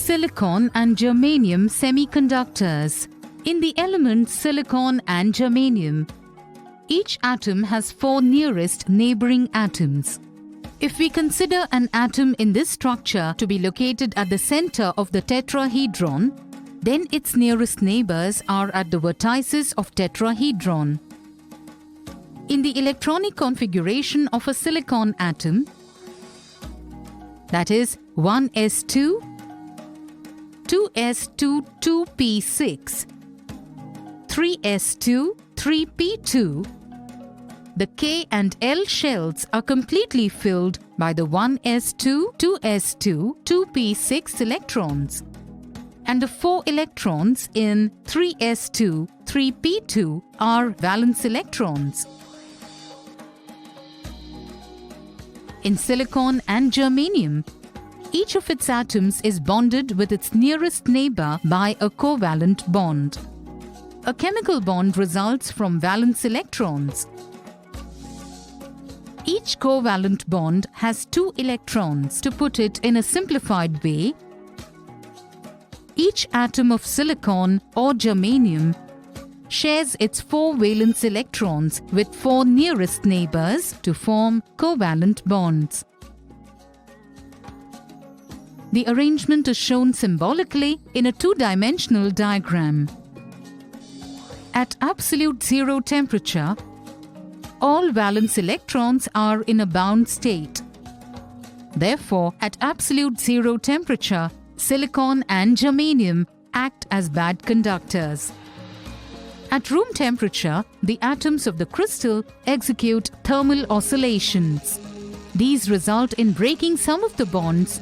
Silicon and germanium semiconductors. In the elements silicon and germanium, each atom has 4 nearest neighboring atoms. If we consider an atom in this structure to be located at the center of the tetrahedron, then its nearest neighbors are at the vertices of tetrahedron. In the electronic configuration of a silicon atom, that is 1s2, 2s2, 2p6, 3s2, 3p2, the K and L shells are completely filled by the 1s2, 2s2, 2p6 electrons. And the 4 electrons in 3s2, 3p2 are valence electrons. In silicon and germanium, each of its atoms is bonded with its nearest neighbor by a covalent bond. A chemical bond results from valence electrons. Each covalent bond has 2 electrons. To put it in a simplified way, each atom of silicon or germanium shares its 4 valence electrons with 4 nearest neighbors to form covalent bonds. The arrangement is shown symbolically in a 2-dimensional diagram. At absolute zero temperature, all valence electrons are in a bound state. Therefore, at absolute zero temperature, silicon and germanium act as bad conductors. At room temperature, the atoms of the crystal execute thermal oscillations. These result in breaking some of the bonds,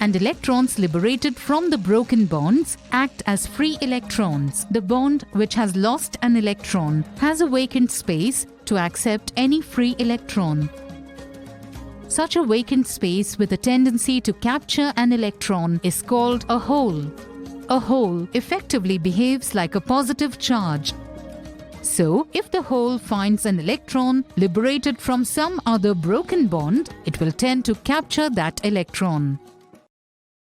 and electrons liberated from the broken bonds act as free electrons. The bond which has lost an electron has a vacant space to accept any free electron. Such a vacant space with a tendency to capture an electron is called a hole. A hole effectively behaves like a positive charge. So, if the hole finds an electron liberated from some other broken bond, it will tend to capture that electron.